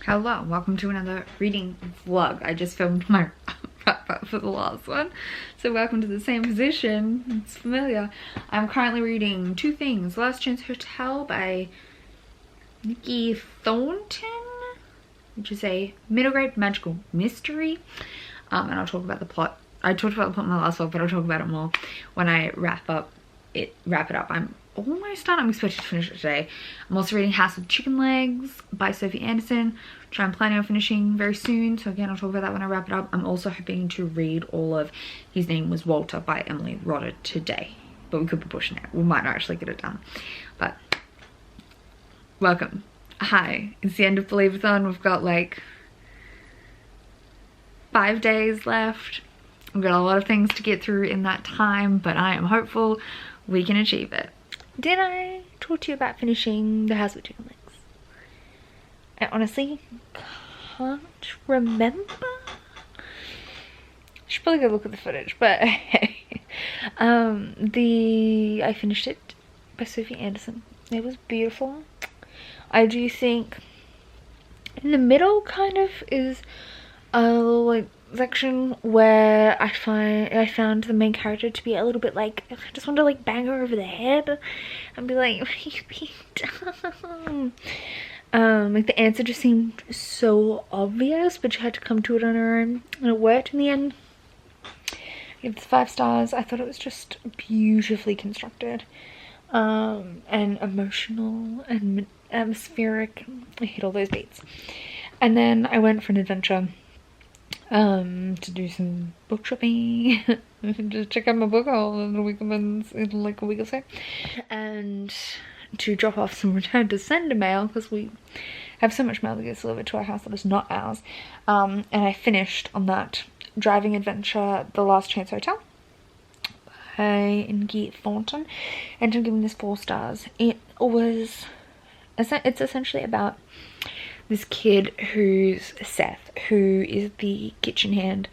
Hello, welcome to another reading vlog. I just filmed my wrap up for the last one, so welcome to the same position. It's familiar. I'm currently reading two things: Last Chance Hotel by Nikki Thornton, which is a middle grade magical mystery, and I'll talk about the plot. I talked about the plot in my last vlog, but I'll talk about it more when I wrap it up. I'm almost done. I'm expected to finish it today. I'm also reading House with Chicken Legs by Sophie Anderson, which I'm planning on finishing very soon. So again, I'll talk about that when I wrap it up. I'm also hoping to read all of His Name Was Walter by Emily Rodder today, but we could be pushing it. We might not actually get it done, but welcome. Hi, it's the end of Believathon. We've got like 5 days left. We've got a lot of things to get through in that time, but I am hopeful we can achieve it. Did I talk to you about finishing The House with Chicken Legs? I honestly can't remember. I should probably go look at the footage, but hey. I finished it by Sophie Anderson. It was beautiful. I do think in the middle kind of is a little like section where I found the main character to be a little bit like, I just want to like bang her over the head and be like, what are you being dumb? Like the answer just seemed so obvious, but she had to come to it on her own, and it worked in the end. I give this 5 stars. I thought it was just beautifully constructed, and emotional and atmospheric. I hit all those beats. And then I went for an adventure to do some book shopping, just check out my book haul in like a week or so, and to drop off some return to sender mail because we have so much mail that gets delivered to our house that is not ours. And I finished on that driving adventure, The Last Chance Hotel by Nikki Thornton, and I'm giving this 4 stars. It's essentially about this kid who's Seth, who is the kitchen hand.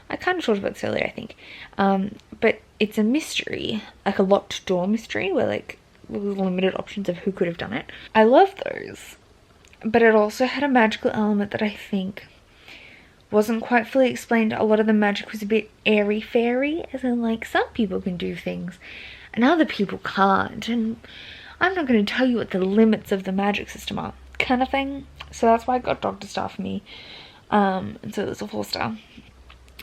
I kind of talked about this earlier, I think. But it's a mystery, like a locked door mystery, where like with limited options of who could have done it. I love those. But it also had a magical element that I think wasn't quite fully explained. A lot of the magic was a bit airy-fairy, as in like some people can do things and other people can't. And I'm not going to tell you what the limits of the magic system are, kind of thing. So that's why I got Dr. Star for me. And so it was a 4 star.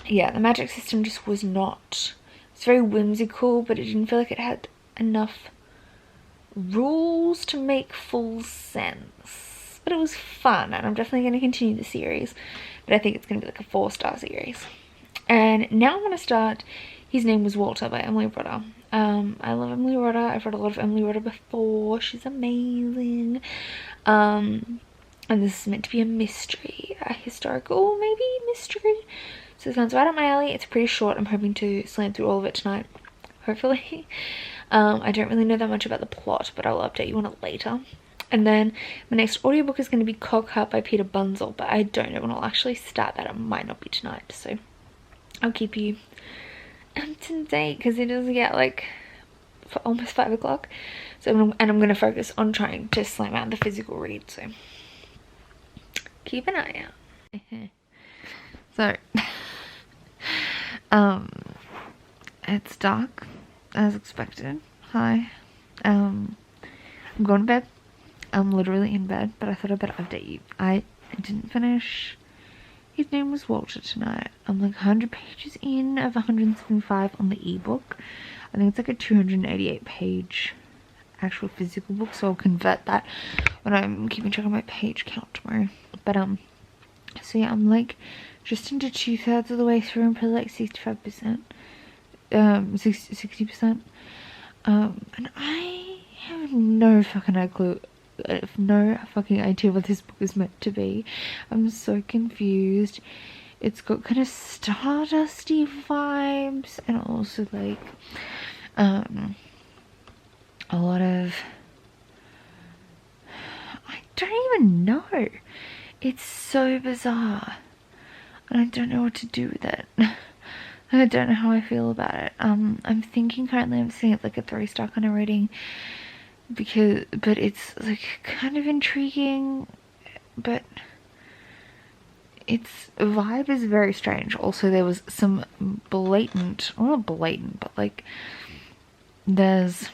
Yeah, the magic system just was not... It's very whimsical, but it didn't feel like it had enough rules to make full sense. But it was fun, and I'm definitely going to continue the series. But I think it's going to be like a 4-star series. And now I'm going to start His Name Was Walter by Emily Rodder. I love Emily Rodder. I've read a lot of Emily Rodder before. She's amazing. And this is meant to be a mystery, a historical maybe mystery. So it sounds right up my alley. It's pretty short. I'm hoping to slam through all of it tonight, hopefully. I don't really know that much about the plot, but I'll update you on it later. And then my next audiobook is going to be Cockheart by Peter Bunzel, but I don't know when I'll actually start that. It might not be tonight, so I'll keep you up to date because it does get like almost 5 o'clock. So I'm going to focus on trying to slam out the physical read, so keep an eye out. So it's dark as expected. Hi. I'm going to bed. I'm literally in bed, but I thought I'd better update you. I didn't finish His Name Was Walter tonight. I'm like 100 pages in of 175 on the ebook. I think it's like a 288 page actual physical book, so I'll convert that when I'm keeping track of my page count tomorrow. But so yeah, I'm like just into 2/3 of the way through. I'm probably like 65%, 60%. And I have no fucking idea what this book is meant to be. I'm so confused. It's got kind of Stardusty vibes, and also like a lot of, I don't even know. It's so bizarre, and I don't know what to do with it. I don't know how I feel about it. I'm thinking currently I'm seeing it like a 3-star kind of rating, but it's like kind of intriguing, but its vibe is very strange. Also, there was some blatant, well, not blatant, but like there's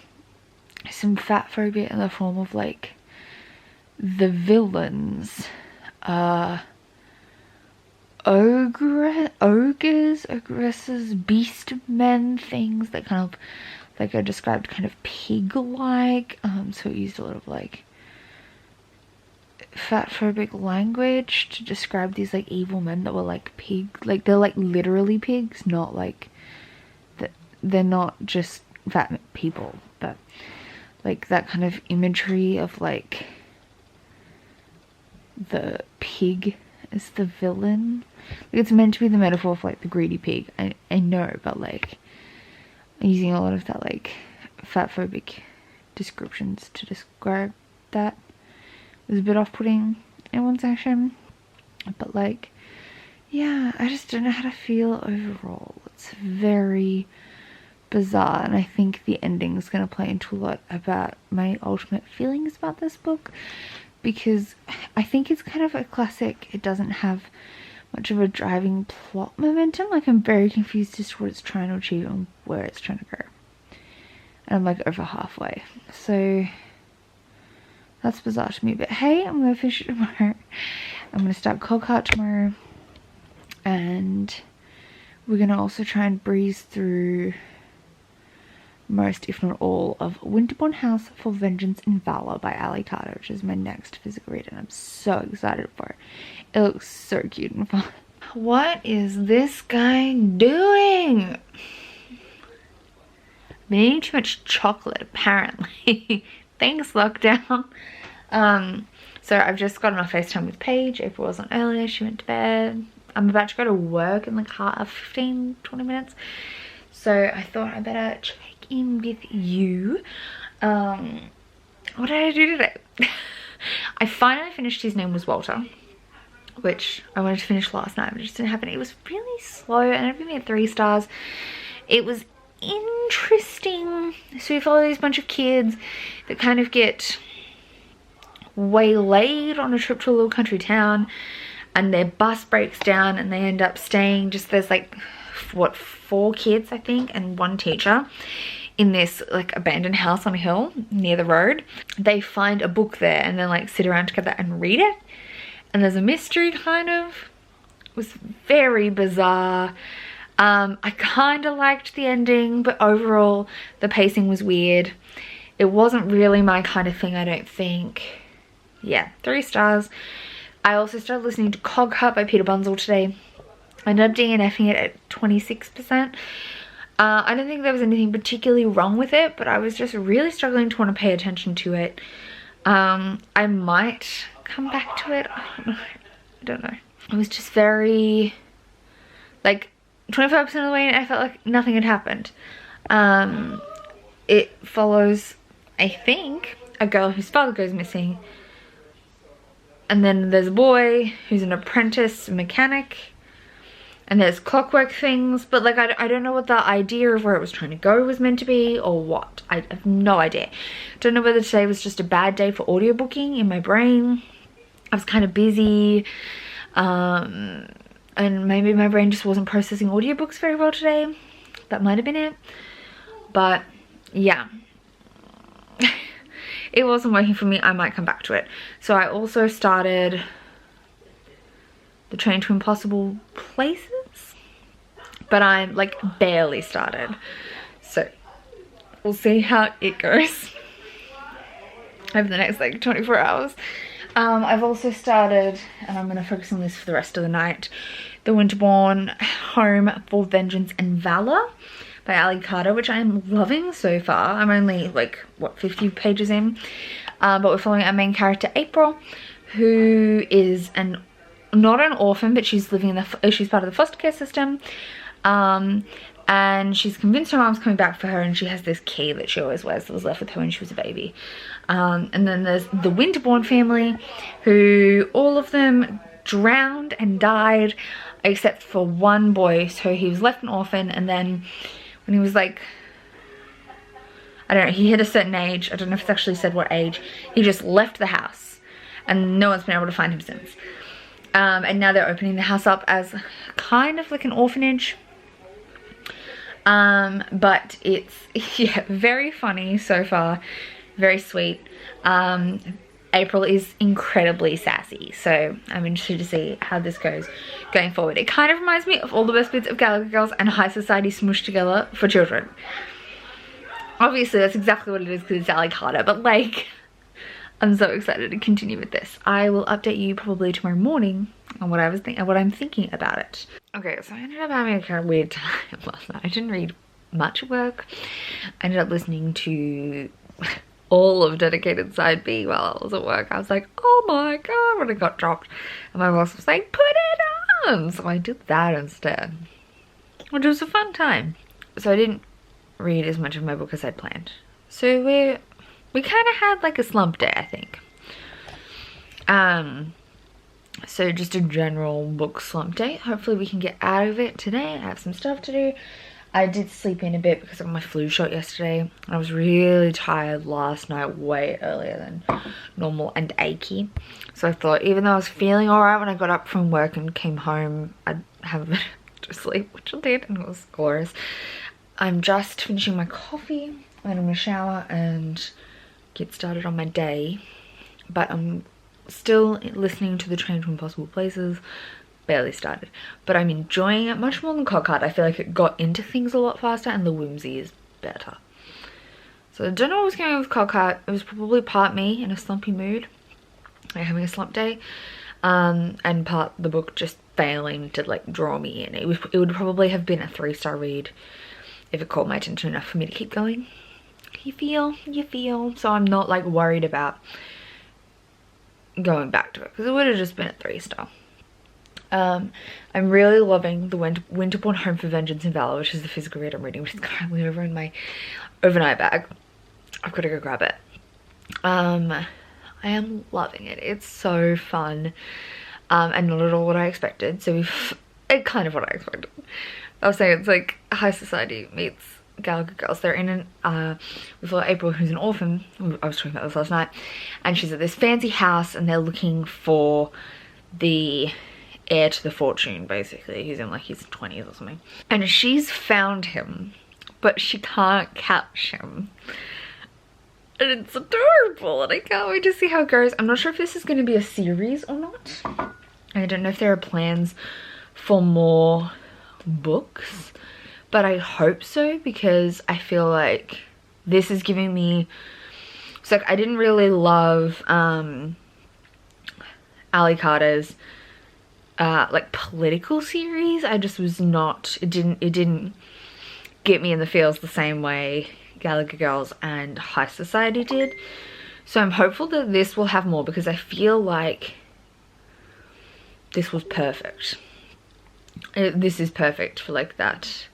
some fat phobia in the form of like the villains ogresses, beast men things that kind of like are described kind of pig-like. So it used a lot of like fat phobic language to describe these like evil men that were like pig, like they're like literally pigs, not like that, they're not just fat people, but like that kind of imagery of like the pig as the villain. Like it's meant to be the metaphor of like the greedy pig. I know, but like using a lot of that like fat phobic descriptions to describe that was a bit off-putting in one section. But like, yeah, I just don't know how to feel overall. It's very bizarre, and I think the ending is going to play into a lot about my ultimate feelings about this book, because I think it's kind of a classic. It doesn't have much of a driving plot momentum. Like I'm very confused as to what it's trying to achieve and where it's trying to go, and I'm like over halfway, so that's bizarre to me. But hey, I'm gonna finish it tomorrow. I'm gonna start Cold Heart tomorrow, and we're gonna also try and breeze through most, if not all, of Winterbourne House for Vengeance and Valor by Ali Carter, which is my next physical read, and I'm so excited for it. It looks so cute and fun. What is this guy doing? Been eating too much chocolate, apparently. Thanks, lockdown. So I've just gotten off FaceTime with Paige. April wasn't earlier, she went to bed. I'm about to go to work in like 15-20 minutes. So I thought I better check in with you. What did I do today? I finally finished His Name Was Walter, which I wanted to finish last night, but it just didn't happen. It was really slow, and I've given it 3 stars. It was interesting. So we follow these bunch of kids that kind of get waylaid on a trip to a little country town, and their bus breaks down and they end up staying, just there's like what, 4 kids I think and 1 teacher in this like abandoned house on a hill near the road. They find a book there and then like sit around together and read it, and there's a mystery kind of. It was very bizarre. I kind of liked the ending, but overall the pacing was weird. It wasn't really my kind of thing, I don't think. Yeah, 3 stars. I also started listening to Cogheart by Peter Bunzel today. I ended up DNFing it at 26%. I don't think there was anything particularly wrong with it, but I was just really struggling to want to pay attention to it. I might come back to it. I don't know. It was just very, like, 25% of the way I felt like nothing had happened. It follows, I think, a girl whose father goes missing, and then there's a boy who's an apprentice mechanic, and there's clockwork things, but like I don't know what the idea of where it was trying to go was meant to be, or what. I have no idea. Don't know whether today was just a bad day for audiobooking in my brain. I was kind of busy, and maybe my brain just wasn't processing audiobooks very well today. That might have been it. But yeah, it wasn't working for me. I might come back to it. So I also started The Train to Impossible Places, but I'm like barely started, so we'll see how it goes over the next like 24 hours. I've also started, and I'm going to focus on this for the rest of the night, The Winterbourne Home for Vengeance and Valor by Ali Carter, which I am loving so far. I'm only like, what, 50 pages in, but we're following our main character April, who is not an orphan, but she's living in she's part of the foster care system, and she's convinced her mom's coming back for her, and she has this key that she always wears that was left with her when she was a baby. And then there's the Winterbourne family, who all of them drowned and died except for one boy. So he was left an orphan, and then when he was like, I don't know, he hit a certain age, I don't know if it's actually said what age, he just left the house, and no one's been able to find him since. And now they're opening the house up as kind of like an orphanage. But it's, yeah, very funny so far, very sweet. April is incredibly sassy, so I'm interested to see how this goes going forward. It kind of reminds me of all the best bits of Gallagher Girls and High Society smushed together for children. Obviously that's exactly what it is because it's Sally Carter, but like, I'm so excited to continue with this. I will update you probably tomorrow morning on what I'm thinking about it. Okay, so I ended up having a kind of weird time last night. I didn't read much work. I ended up listening to all of Dedicated Side B while I was at work. I was like, oh my god, when it got dropped. And my boss was like, put it on! So I did that instead, which was a fun time. So I didn't read as much of my book as I'd planned. So we kind of had like a slump day, I think. So just a general book slump day. Hopefully we can get out of it today. I have some stuff to do. I did sleep in a bit because of my flu shot yesterday. I was really tired last night, way earlier than normal and achy. So I thought even though I was feeling alright when I got up from work and came home, I'd have a bit to sleep, which I did, and it was glorious. I'm just finishing my coffee, and I'm gonna shower and get started on my day. But I'm still listening to the Train to Impossible Places. Barely started, but I'm enjoying it much more than Cockheart. I feel like it got into things a lot faster and the whimsy is better. So I don't know what was going on with Cockheart. It was probably part me in a slumpy mood, like having a slump day, and part the book just failing to like draw me in. It would probably have been a 3-star read if it caught my attention enough for me to keep going. You feel. So I'm not like worried about going back to it because it would have just been a 3-star. I'm really loving the Winterborn Home for Vengeance and Valor, which is the physical read I'm reading, which is currently over in my overnight bag. I've got to go grab it. I am loving it. It's so fun, and not at all what I expected. So it's kind of what I expected. I was saying it's like High Society meets Gallagher Girls. They're in we've got April, who's an orphan. I was talking about this last night, and she's at this fancy house, and they're looking for the heir to the fortune, basically. He's in like his 20s or something, and she's found him, but she can't catch him, and it's adorable, and I can't wait to see how it goes. I'm not sure if this is going to be a series or not. I don't know if there are plans for more books, but I hope so, because I feel like this is giving me, so like, I didn't really love Ali Carter's like political series. I just was not, it didn't get me in the feels the same way Gallagher Girls and High Society did. So I'm hopeful that this will have more, because I feel like this was perfect. This is perfect for like that,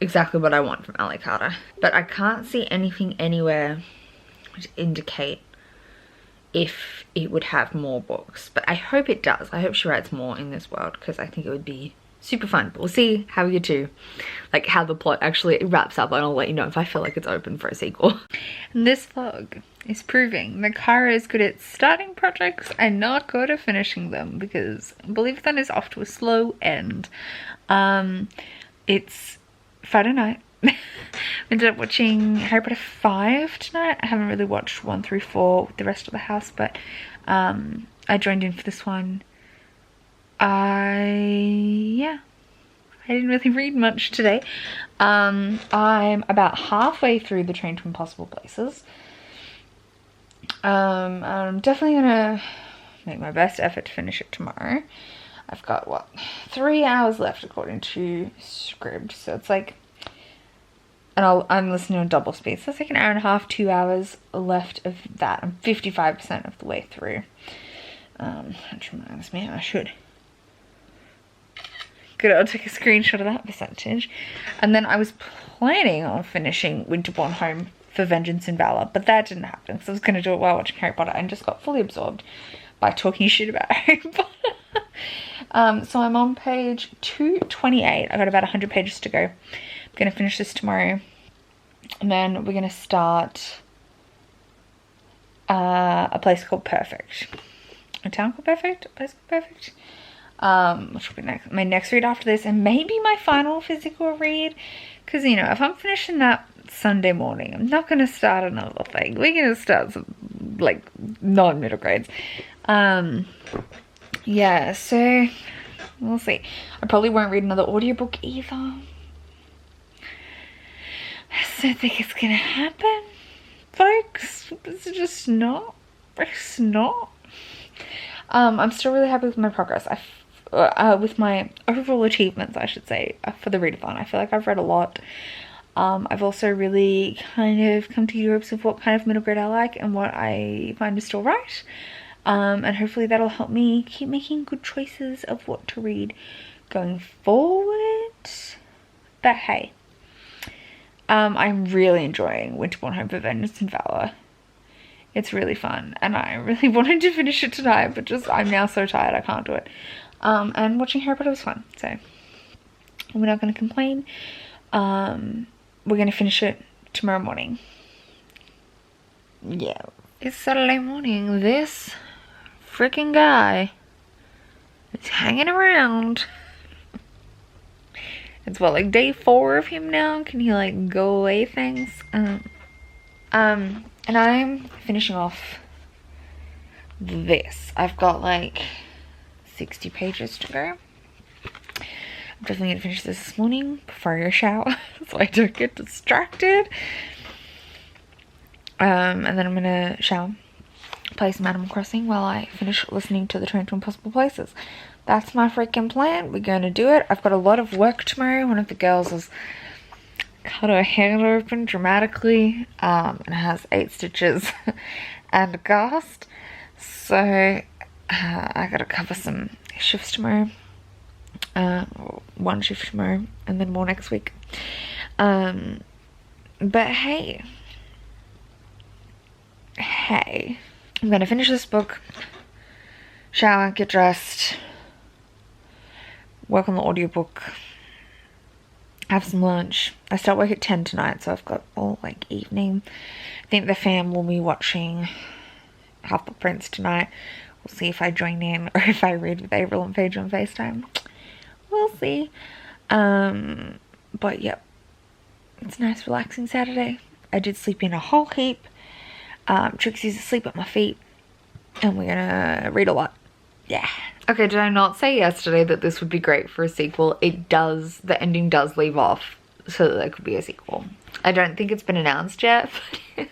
exactly what I want from Ali Carter. But I can't see anything anywhere to indicate if it would have more books, but I hope it does. I hope she writes more in this world, because I think it would be super fun. But we'll see how we get to, like, how the plot actually wraps up, and I'll let you know if I feel like it's open for a sequel. And this vlog is proving that Kara is good at starting projects and not good at finishing them, because Believathon is off to a slow end. It's Friday night. Ended up watching Harry Potter 5 tonight. I haven't really watched 1 through 4 with the rest of the house, but I joined in for this one. I didn't really read much today. I'm about halfway through the Train to Impossible Places. I'm definitely gonna make my best effort to finish it tomorrow. I've got, what, 3 hours left according to Scribd, so it's like, and I'm listening on double speed, so it's like an hour and a half, 2 hours left of that. I'm 55% of the way through. Which reminds me, I should I'll take a screenshot of that percentage. And then I was planning on finishing Winterborn Home for Vengeance and Valor, but that didn't happen, because I was going to do it while watching Harry Potter and just got fully absorbed by talking shit about Harry Potter. So I'm on page 228. I got about 100 pages to go. I'm going to finish this tomorrow, and then we're going to start a place called Perfect. A Town Called Perfect, a Place Called Perfect. Which will be next, my next read after this, and maybe my final physical read, because you know, if I'm finishing that Sunday morning, I'm not gonna start another thing. We're gonna start some like non-middle grades. Yeah, so we'll see. I probably won't read another audiobook either. I don't think it's gonna happen, folks. It's just not. It's not. I'm still really happy with my progress. With my overall achievements, I should say, for the readathon. I feel like I've read a lot. I've also really kind of come to grips with what kind of middle grade I like and what I find is still right. And hopefully that'll help me keep making good choices of what to read going forward. But hey, I'm really enjoying Winterborn Home for Vengeance and Valor. It's really fun, and I really wanted to finish it tonight, but just I'm now so tired I can't do it. And watching Harry Potter was fun, so we're not going to complain. We're going to finish it tomorrow morning. Yeah. It's Saturday morning. This freaking guy is hanging around. It's what, like day 4 of him now? Can he like go away things? And I'm finishing off this. I've got like 60 pages to go. I'm definitely going to finish this morning before I go shower so I don't get distracted. And then I'm going to shower, play some Animal Crossing while I finish listening to the Train to Impossible Places. That's my freaking plan. We're going to do it. I've got a lot of work tomorrow. One of the girls has cut her hair open dramatically and has 8 stitches and a cast. So I got to cover some shifts tomorrow. 1 shift tomorrow and then more next week. But hey, I'm gonna finish this book, shower, get dressed, work on the audiobook, have some lunch. I start work at 10 tonight, so I've got all like evening. I think the fam will be watching Half-Blood Prince tonight. We'll see if I join in or if I read with April and Paige on FaceTime. We'll see. But yep, it's a nice relaxing Saturday. I did sleep in a whole heap. Trixie's asleep at my feet, and we're gonna read a lot. Yeah. Okay, did I not say yesterday that this would be great for a sequel? It does. The ending does leave off so that there could be a sequel. I don't think it's been announced yet, but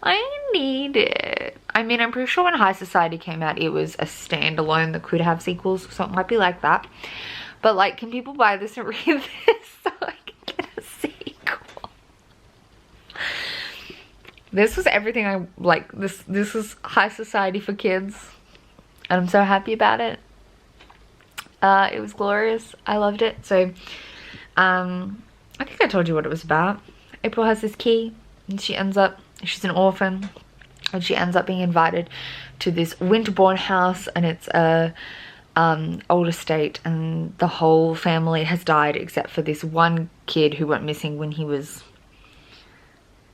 I need it. I mean, I'm pretty sure when High Society came out, it was a standalone that could have sequels, so it might be like that. But like, can people buy this and read this so I can get a sequel? This was everything I like. This is High Society for kids, and I'm so happy about it. It was glorious. I loved it. So I think I told you what it was about. April has this key, and she's an orphan, and she ends up being invited to this Winterborn house, and it's a old estate, and the whole family has died except for this one kid who went missing when he was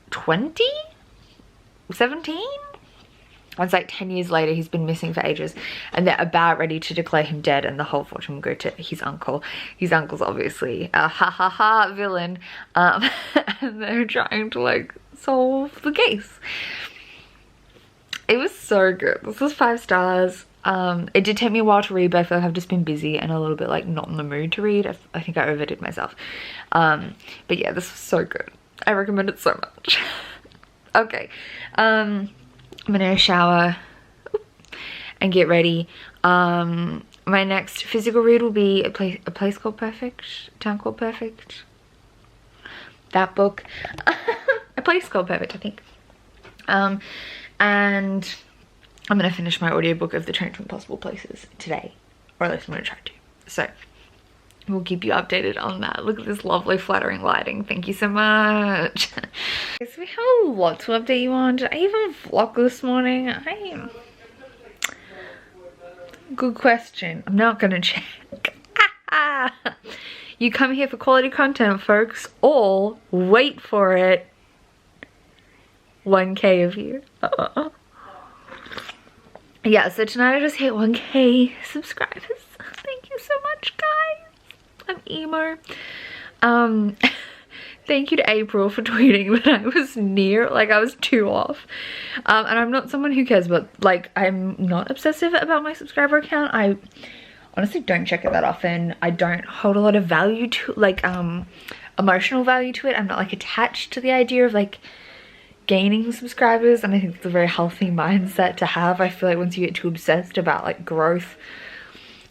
20? 17? It's like 10 years later, he's been missing for ages, and they're about ready to declare him dead, and the whole fortune will go to his uncle. His uncle's obviously a villain, and they're trying to like solve the case. It was so good. This was 5 stars. It did take me a while to read, but I feel like I've just been busy and a little bit like not in the mood to read. I think I overdid myself. But yeah, this was so good. I recommend it so much. Okay. I'm gonna shower and get ready. My next physical read will be a place called Perfect, Town Called Perfect. That book. A Place Called Perfect, I think. And I'm gonna finish my audiobook of The Train to Impossible Places today, or at least I'm gonna try to. So we'll keep you updated on that. Look at this lovely flattering lighting. Thank you so much. Okay, so we have a lot to update you on. Did I even vlog this morning? Good question. I'm not gonna check. You come here for quality content, folks, or wait for it. 1K of you. yeah, so tonight I just hit 1K subscribers. Thank you so much, guys. I'm emo. Thank you to April for tweeting that I was near, like I was 2 off. And I'm not someone who cares, but like I'm not obsessive about my subscriber count. I honestly don't check it that often. I don't hold a lot of value to, like emotional value to it. I'm not like attached to the idea of like gaining subscribers, and I think it's a very healthy mindset to have. I feel like once you get too obsessed about like growth,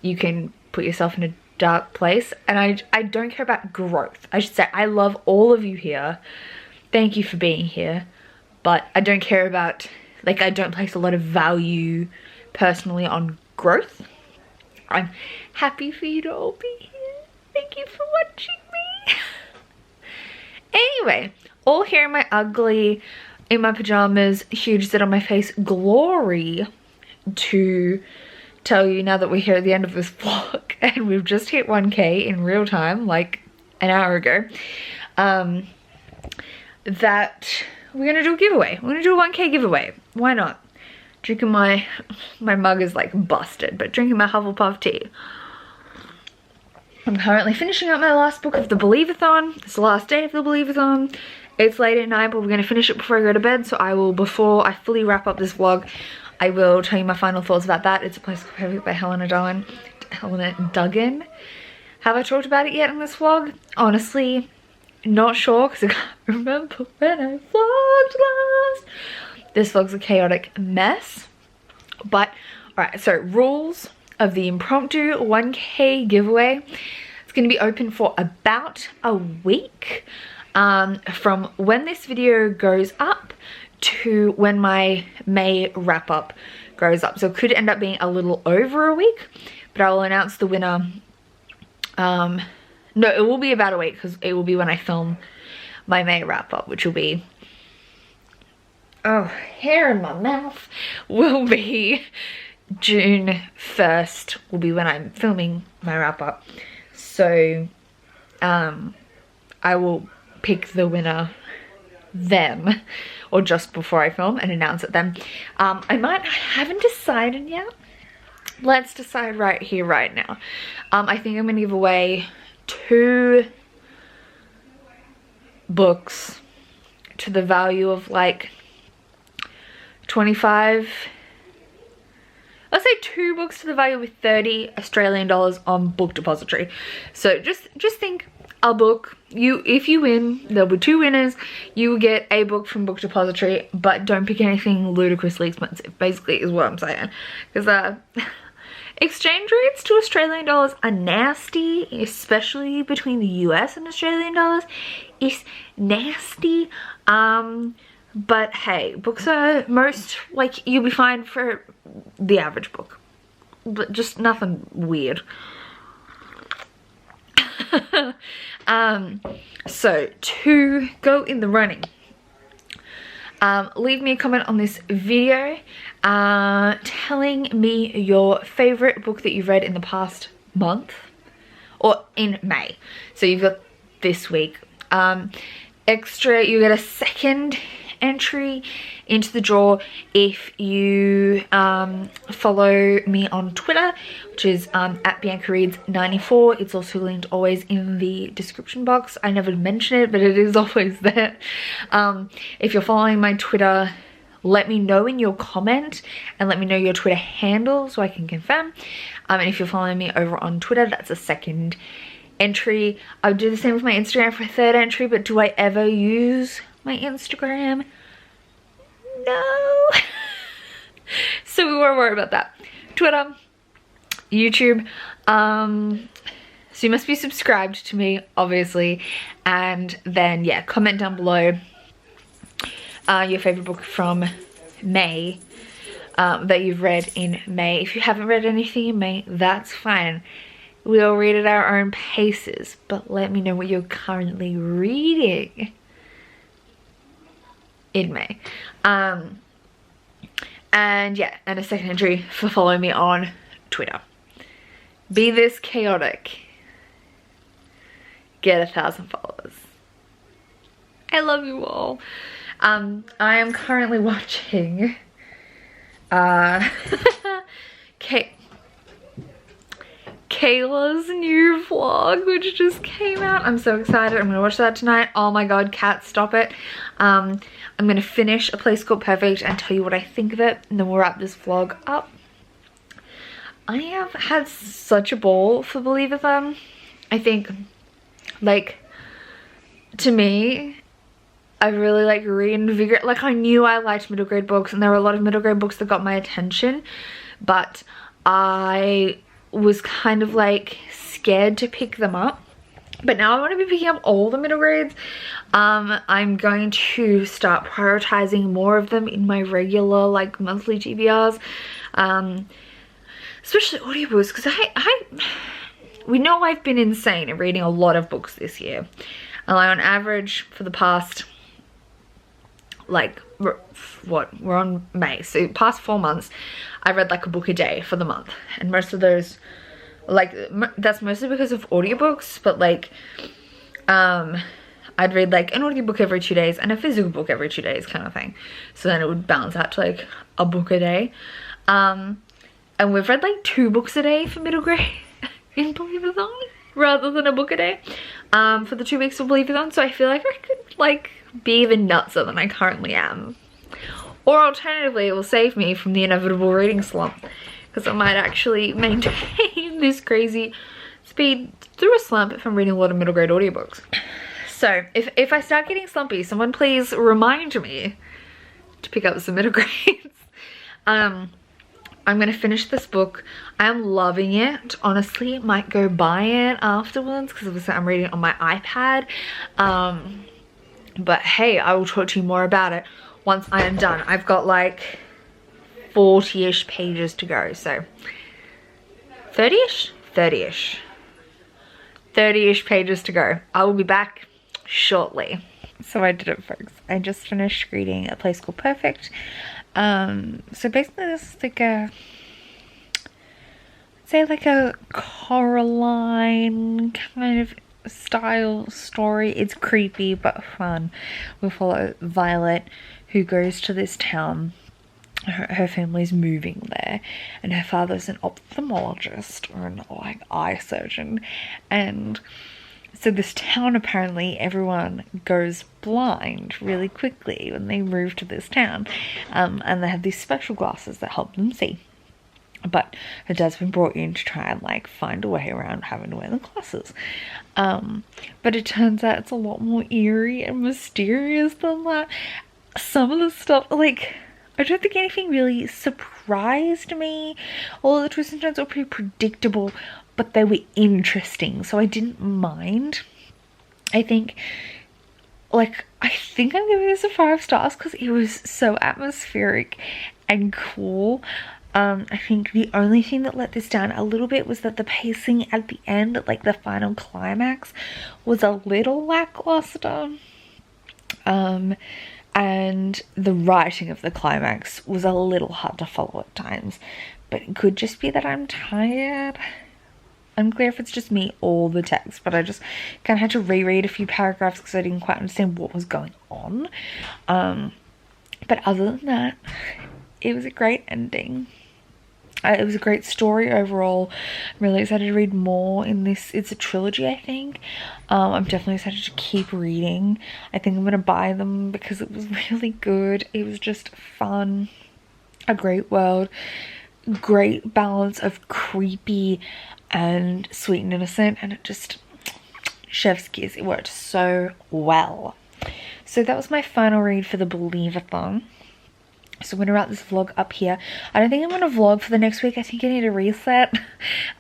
you can put yourself in a dark place. And I don't care about growth. I should say I love all of you here. Thank you for being here. But I don't care about, like, I don't place a lot of value personally on growth. I'm happy for you to all be here. Thank you for watching me. Anyway, all here in my ugly, in my pajamas, huge zit on my face glory to tell you now that we're here at the end of this vlog and we've just hit 1K in real time, like an hour ago, that we're gonna do a giveaway. We're gonna do a 1K giveaway. Why not? Drinking my mug is like busted, but drinking my Hufflepuff tea. I'm currently finishing up my last book of the believathon. It's the last day of the believathon. It's late at night, but we're gonna finish it before I go to bed. So I will, before I fully wrap up this vlog, I will tell you my final thoughts about that. It's A Place Called Perfect by Helena Duggan. Have I talked about it yet in this vlog? Honestly, not sure, because I can't remember when I vlogged last. This vlog's a chaotic mess. But, alright, so rules of the impromptu 1K giveaway. It's going to be open for about a week from when this video goes up to when my May wrap up goes up. So it could end up being a little over a week, but I will announce the winner. No, it will be about a week because it will be when I film my May wrap up, which will be, oh, hair in my mouth, will be June 1st will be when I'm filming my wrap up. So I will pick the winner then, or just before I film, and announce it then. I haven't decided yet. Let's decide right here, right now. I think I'm gonna give away 2 books to the value of like 25, let's say 2 books to the value of 30 Australian dollars on Book Depository. So just think a book, if you win, there'll be 2 winners. You will get a book from Book Depository, but don't pick anything ludicrously expensive, basically, is what I'm saying. Because exchange rates to Australian dollars are nasty, especially between the US and Australian dollars. It's nasty. But hey, books are like, you'll be fine for the average book, but just nothing weird. So to go in the running, leave me a comment on this video telling me your favorite book that you've read in the past month, or in May. So you've got this week. Extra, you get a second entry into the draw if you follow me on Twitter, which is at BiancaReads94. It's also linked always in the description box. I never mention it, but it is always there. If you're following my Twitter, let me know in your comment and let me know your Twitter handle so I can confirm. And if you're following me over on Twitter, that's a second entry. I would do the same with my Instagram for a third entry, but do I ever use my Instagram? No. So we won't worry about that. Twitter, YouTube, so you must be subscribed to me, obviously, and then yeah, comment down below your favorite book from May that you've read in May. If you haven't read anything in May, that's fine. We'll read at our own paces, but let me know what you're currently reading in May. And yeah, and a second entry for following me on Twitter. Be this chaotic. Get 1,000 followers. I love you all. I am currently watching Kayla's new vlog, which just came out. I'm so excited. I'm gonna watch that tonight. Oh my god, Kat, stop it. I'm gonna finish A Place Called Perfect and tell you what I think of it, and then we'll wrap this vlog up. I have had such a ball for believathon. I think, like, to me, I really like reinvigorate. Like, I knew I liked middle grade books, and there were a lot of middle grade books that got my attention, but I was kind of like scared to pick them up. But now I want to be picking up all the middle grades. I'm going to start prioritizing more of them in my regular, like, monthly TBRs, especially audiobooks, because we know I've been insane at reading a lot of books this year. And like, on average for the past, like, what, we're on May, so past 4 months I read like a book a day for the month, and most of those, like, that's mostly because of audiobooks, but like I'd read like an audiobook every 2 days and a physical book every 2 days kind of thing, so then it would balance out to like a book a day. And we've read like 2 books a day for middle grade in believathon rather than a book a day for the 2 weeks of believathon, so I feel like I could like be even nutser than I currently am. Or alternatively, it will save me from the inevitable reading slump, because I might actually maintain this crazy speed through a slump if I'm reading a lot of middle grade audiobooks. So if I start getting slumpy, someone please remind me to pick up some middle grades. I'm gonna finish this book. I'm loving it. Honestly, might go buy it afterwards, because obviously I'm reading it on my iPad. But hey, I will talk to you more about it once I am done. I've got like 40-ish pages to go, so 30-ish? 30-ish. 30-ish pages to go. I will be back shortly. So I did it, folks. I just finished reading A Place Called Perfect. So basically this is like a, say like a Coraline kind of style story. It's creepy but fun. We follow Violet, who goes to this town. Her family's moving there, and her father's an ophthalmologist, or an like eye surgeon, and so this town, apparently everyone goes blind really quickly when they move to this town, and they have these special glasses that help them see. But her dad's been brought in to try and like find a way around having to wear the glasses. But it turns out it's a lot more eerie and mysterious than that. Some of the stuff, like, I don't think anything really surprised me. All the twists and turns were pretty predictable, but they were interesting, so I didn't mind. I think I'm giving this a 5 stars because it was so atmospheric and cool. I think the only thing that let this down a little bit was that the pacing at the end, like the final climax, was a little lackluster. And the writing of the climax was a little hard to follow at times, but it could just be that I'm tired. Unclear if it's just me or the text, but I just kind of had to reread a few paragraphs because I didn't quite understand what was going on. But other than that, it was a great ending. It was a great story overall. I'm really excited to read more in this. It's a trilogy, I think. I'm definitely excited to keep reading. I think I'm going to buy them because it was really good. It was just fun. A great world. Great balance of creepy and sweet and innocent. And it just, chef's kiss. It worked so well. So that was my final read for the Believathon. So I'm going to wrap this vlog up here. I don't think I'm going to vlog for the next week. I think I need a reset.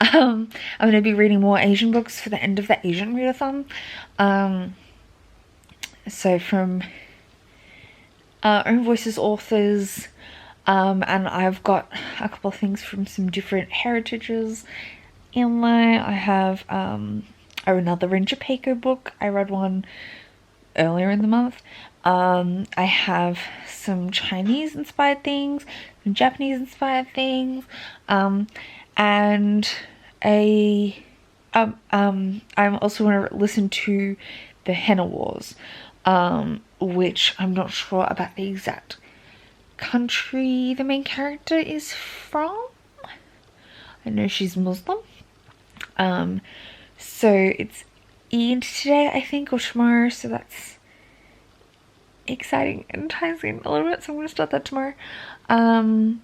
I'm going to be reading more Asian books for the end of the Asian readathon. So from Own Voices authors, and I've got a couple of things from some different heritages in there. I have another Rinja book. I read one earlier in the month. I have some Chinese inspired things, some Japanese inspired things, and I'm also want to listen to the Henna Wars, which I'm not sure about the exact country the main character is from. I know she's Muslim. So it's Eid today, I think, or tomorrow, so that's exciting and ties in a little bit, so I'm going to start that tomorrow. And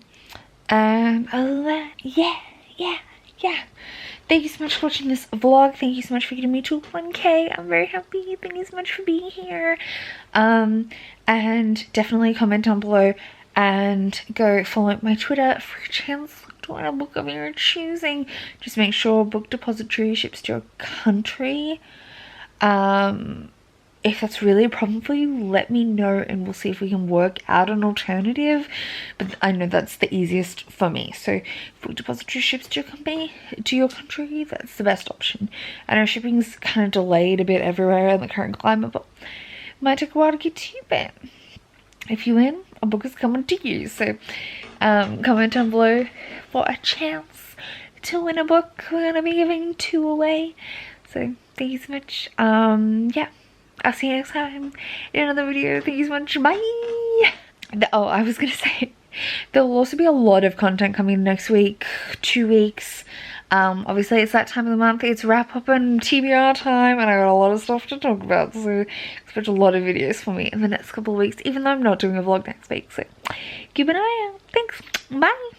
other than that, yeah. Thank you so much for watching this vlog. Thank you so much for getting me to 1K. I'm very happy. Thank you so much for being here. And definitely comment down below and go follow my Twitter for a chance to win a book of your choosing. Just make sure Book Depository ships to your country. If that's really a problem for you, let me know and we'll see if we can work out an alternative. But I know that's the easiest for me. So if Book Depository ships to your country, that's the best option. I know shipping's kind of delayed a bit everywhere in the current climate, but it might take a while to get to you. But if you win, a book is coming to you. So comment down below for a chance to win a book. We're gonna be giving 2 away. So thank you so much. Yeah. I'll see you next time in another video. Thank you so much. Bye. Oh, I was gonna say there will also be a lot of content coming next week, 2 weeks. Obviously it's that time of the month. It's wrap up and TBR time, and I got a lot of stuff to talk about. So expect a lot of videos for me in the next couple of weeks, even though I'm not doing a vlog next week. So keep an eye out. Thanks. Bye.